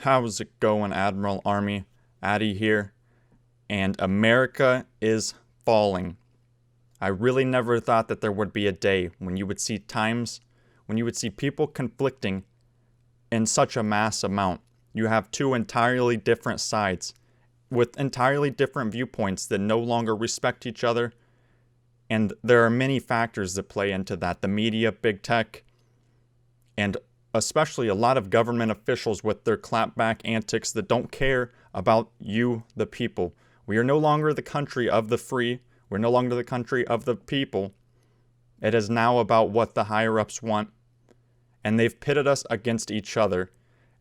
How's it going, Admiral Army? Addy here. And America is falling. I really never thought that there would be a day when you would see people conflicting in such a mass amount. You have two entirely different sides with entirely different viewpoints that no longer respect each other. And there are many factors that play into that. The media, big tech, and especially a lot of government officials with their clapback antics that don't care about you, the people. We are no longer the country of the free. We're no longer the country of the people. It is now about what the higher-ups want. And they've pitted us against each other.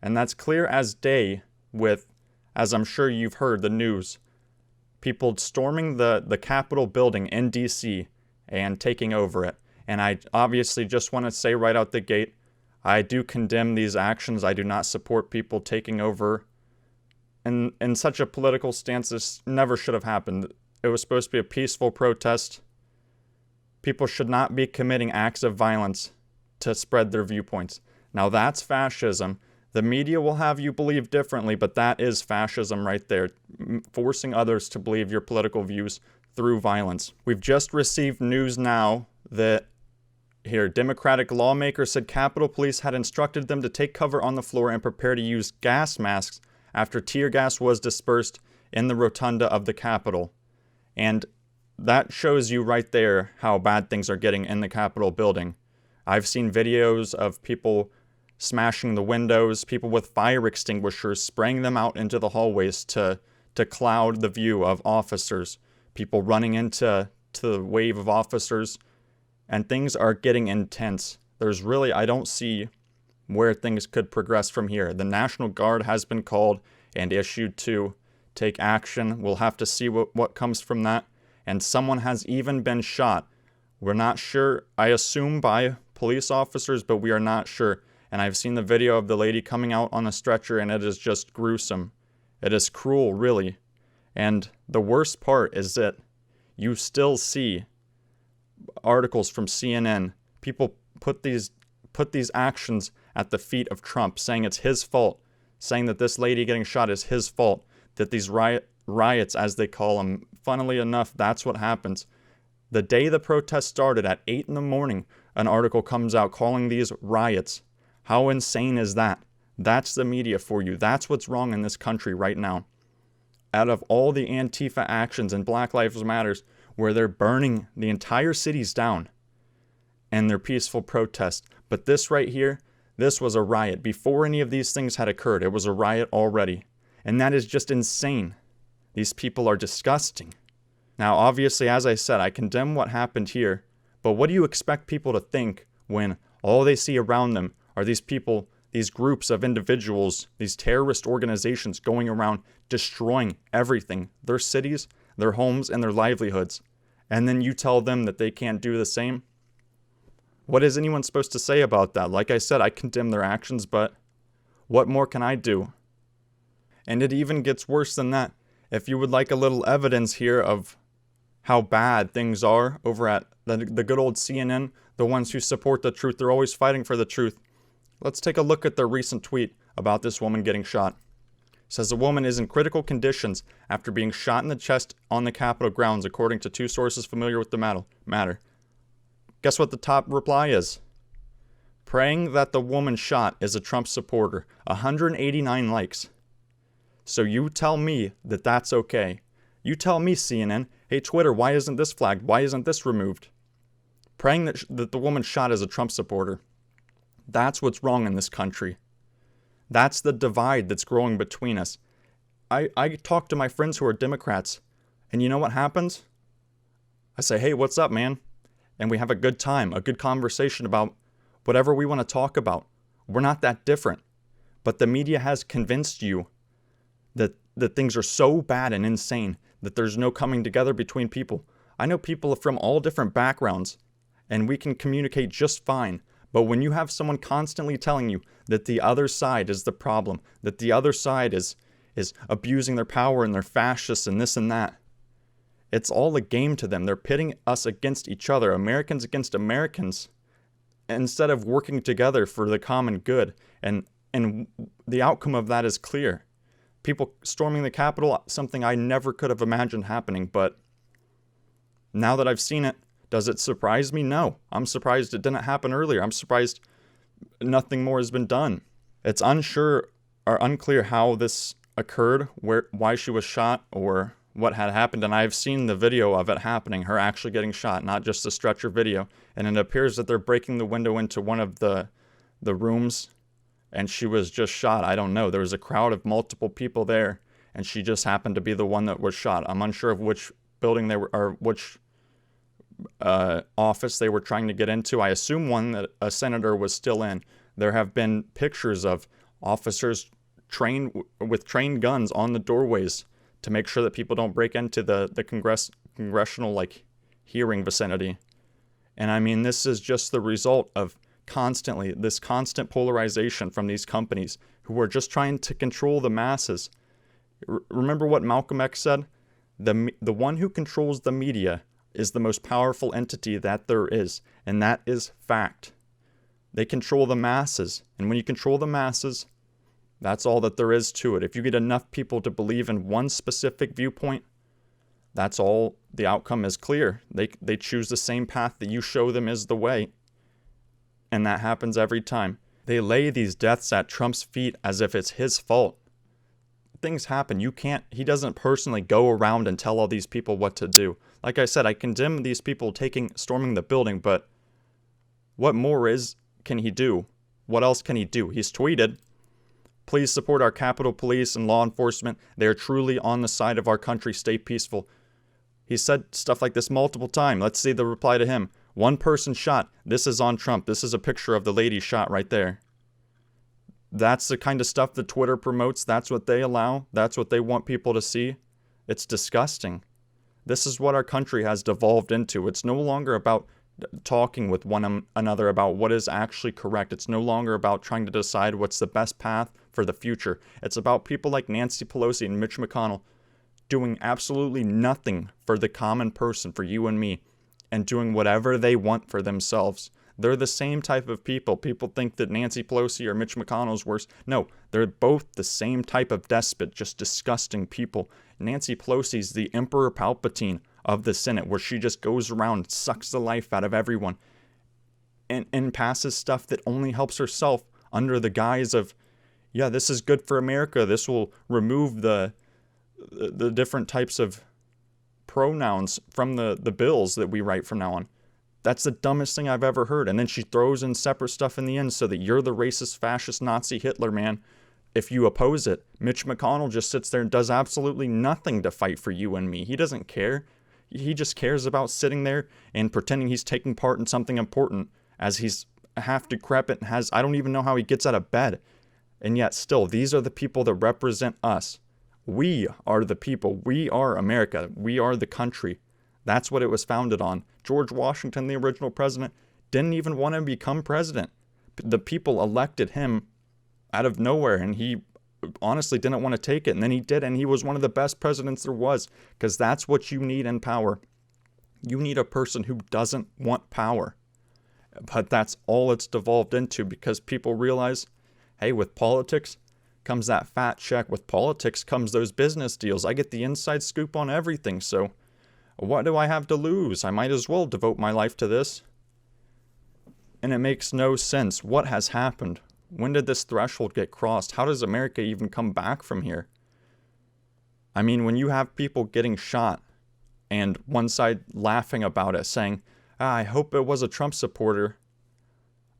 And that's clear as day with, as I'm sure you've heard, the news. People storming the Capitol building in D.C. and taking over it. And I obviously just want to say right out the gate, I do condemn these actions. I do not support people taking over. And in such a political stance, this never should have happened. It was supposed to be a peaceful protest. People should not be committing acts of violence to spread their viewpoints. Now that's fascism. The media will have you believe differently, but that is fascism right there, forcing others to believe your political views through violence. We've just received news now that Democratic lawmakers said Capitol Police had instructed them to take cover on the floor and prepare to use gas masks after tear gas was dispersed in the rotunda of the Capitol. And that shows you right there how bad things are getting in the Capitol building. I've seen videos of people smashing the windows, people with fire extinguishers spraying them out into the hallways to cloud the view of officers, people running into the wave of officers. And things are getting intense. I don't see where things could progress from here. The National Guard has been called and issued to take action. We'll have to see what comes from that. And someone has even been shot. We're not sure, I assume by police officers, but we are not sure. And I've seen the video of the lady coming out on a stretcher, and it is just gruesome. It is cruel, really. And the worst part is that you still see articles from CNN, people put these actions at the feet of Trump, saying it's his fault, saying that this lady getting shot is his fault, that these riots, as they call them, funnily enough, that's what happens. The day the protest started at 8 in the morning, an article comes out calling these riots. How insane is that? That's the media for you. That's what's wrong in this country right now. Out of all the Antifa actions and Black Lives Matters, where they're burning the entire cities down and their peaceful protest. But this right here, this was a riot. Before any of these things had occurred, it was a riot already. And that is just insane. These people are disgusting. Now, obviously, as I said, I condemn what happened here. But what do you expect people to think when all they see around them are these people, these groups of individuals, these terrorist organizations going around destroying everything, their cities, their homes, and their livelihoods, and then you tell them that they can't do the same? What is anyone supposed to say about that? Like I said, I condemn their actions, but what more can I do? And it even gets worse than that. If you would like a little evidence here of how bad things are over at the good old CNN, the ones who support the truth, they're always fighting for the truth. Let's take a look at their recent tweet about this woman getting shot. Says a woman is in critical conditions after being shot in the chest on the Capitol grounds, according to two sources familiar with the matter. Guess what the top reply is? Praying that the woman shot is a Trump supporter. 189 likes. So you tell me that that's okay. You tell me, CNN, hey Twitter, why isn't this flagged? Why isn't this removed? Praying that the woman shot is a Trump supporter. That's what's wrong in this country. That's the divide that's growing between us. I talk to my friends who are Democrats, and you know what happens? I say, hey, what's up, man? And we have a good time, a good conversation about whatever we want to talk about. We're not that different. But the media has convinced you that things are so bad and insane that there's no coming together between people. I know people from all different backgrounds, and we can communicate just fine. But when you have someone constantly telling you that the other side is the problem, that the other side is abusing their power and they're fascists and this and that, it's all a game to them. They're pitting us against each other, Americans against Americans, instead of working together for the common good. And And the outcome of that is clear. People storming the Capitol, something I never could have imagined happening, but now that I've seen it, does it surprise me? No. I'm surprised it didn't happen earlier. I'm surprised nothing more has been done. It's unclear how this occurred, why she was shot, or what had happened, and I've seen the video of it happening, her actually getting shot, not just the stretcher video, and it appears that they're breaking the window into one of the rooms, and she was just shot. I don't know. There was a crowd of multiple people there, and she just happened to be the one that was shot. I'm unsure of which building they were, or which office they were trying to get into. I assume one that a senator was still in. There have been pictures of officers trained with trained guns on the doorways to make sure that people don't break into the congressional hearing vicinity. And I mean, this is just the result of this constant polarization from these companies who are just trying to control the masses. Remember what Malcolm X said? The one who controls the media is the most powerful entity that there is, and that is fact. They control the masses, and when you control the masses, that's all that there is to it. If you get enough people to believe in one specific viewpoint, that's all. The outcome is clear. They choose the same path that you show them is the way, and that happens every time. They lay these deaths at Trump's feet as if it's his fault. Things happen. He doesn't personally go around and tell all these people what to do. Like I said, I condemn these people storming the building, but what more can he do? What else can he do? He's tweeted, "Please support our Capitol Police and law enforcement. They are truly on the side of our country. Stay peaceful." He said stuff like this multiple times. Let's see the reply to him. "One person shot. This is on Trump. This is a picture of the lady shot right there." That's the kind of stuff that Twitter promotes. That's what they allow. That's what they want people to see. It's disgusting. This is what our country has devolved into. It's no longer about talking with one another about what is actually correct. It's no longer about trying to decide what's the best path for the future. It's about people like Nancy Pelosi and Mitch McConnell doing absolutely nothing for the common person, for you and me, and doing whatever they want for themselves. They're the same type of people. People think that Nancy Pelosi or Mitch McConnell's worse. No, they're both the same type of despot, just disgusting people. Nancy Pelosi's the Emperor Palpatine of the Senate, where she just goes around and sucks the life out of everyone and passes stuff that only helps herself under the guise of, yeah, this is good for America. This will remove the different types of pronouns from the bills that we write from now on. That's the dumbest thing I've ever heard. And then she throws in separate stuff in the end so that you're the racist, fascist, Nazi Hitler man if you oppose it. Mitch McConnell just sits there and does absolutely nothing to fight for you and me. He doesn't care. He just cares about sitting there and pretending he's taking part in something important as he's half decrepit and I don't even know how he gets out of bed. And yet still, these are the people that represent us. We are the people. We are America. We are the country. That's what it was founded on. George Washington, the original president, didn't even want to become president. The people elected him out of nowhere, and he honestly didn't want to take it. And then he did, and he was one of the best presidents there was, because that's what you need in power. You need a person who doesn't want power. But that's all it's devolved into, because people realize, hey, with politics comes that fat check. With politics comes those business deals. I get the inside scoop on everything, so what do I have to lose? I might as well devote my life to this. And it makes no sense. What has happened? When did this threshold get crossed? How does America even come back from here? I mean, when you have people getting shot and one side laughing about it, saying, I hope it was a Trump supporter.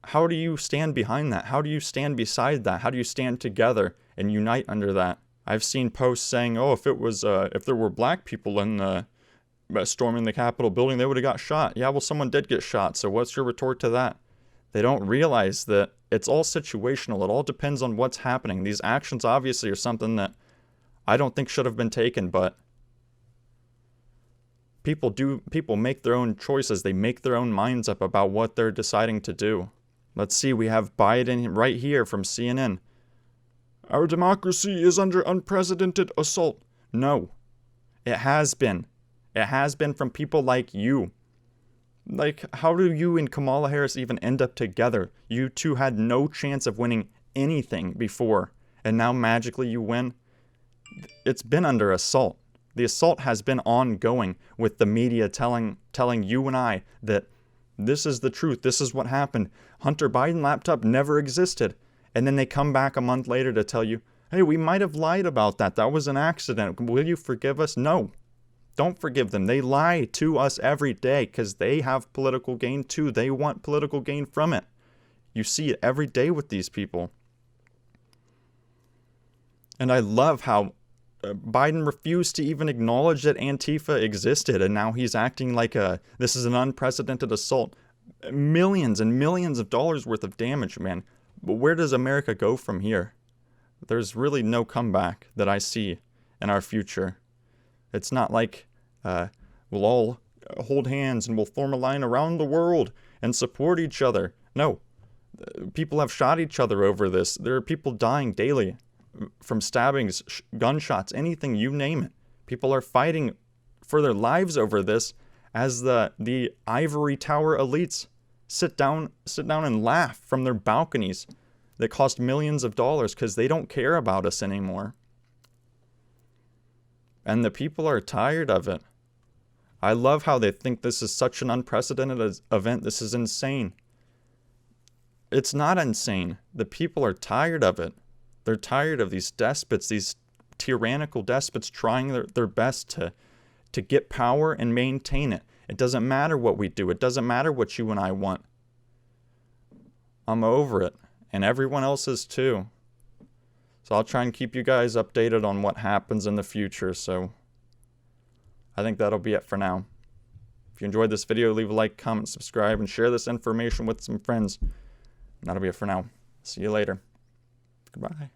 How do you stand behind that? How do you stand beside that? How do you stand together and unite under that? I've seen posts saying, if there were black people in the storming the Capitol building, they would have got shot. Yeah, well, someone did get shot. So what's your retort to that? They don't realize that it's all situational. It all depends on what's happening. These actions obviously are something that I don't think should have been taken, but people make their own choices. They make their own minds up about what they're deciding to do. Let's see, we have Biden right here from CNN. Our democracy is under unprecedented assault. No, it has been. It has been from people like you. Like, how do you and Kamala Harris even end up together? You two had no chance of winning anything before, and now magically you win. It's been under assault. The assault has been ongoing, with the media telling you and I that this is the truth, this is what happened. Hunter Biden laptop never existed. And then they come back a month later to tell you, hey, we might have lied about that. That was an accident. Will you forgive us? No. Don't forgive them. They lie to us every day because they have political gain too. They want political gain from it. You see it every day with these people. And I love how Biden refused to even acknowledge that Antifa existed, and now he's acting like this is an unprecedented assault. Millions and millions of dollars worth of damage, man. But where does America go from here? There's really no comeback that I see in our future. It's not like we'll all hold hands and we'll form a line around the world and support each other. No. People have shot each other over this. There are people dying daily from stabbings, gunshots, anything, you name it. People are fighting for their lives over this as the ivory tower elites sit down and laugh from their balconies that cost millions of dollars because they don't care about us anymore. And the people are tired of it. I love how they think this is such an unprecedented event. This is insane. It's not insane. The people are tired of it. They're tired of these despots, these tyrannical despots trying their best to get power and maintain it. It doesn't matter what we do. It doesn't matter what you and I want. I'm over it. And everyone else is too. So I'll try and keep you guys updated on what happens in the future. So I think that'll be it for now. If you enjoyed this video, leave a like, comment, subscribe, and share this information with some friends. And that'll be it for now. See you later. Goodbye.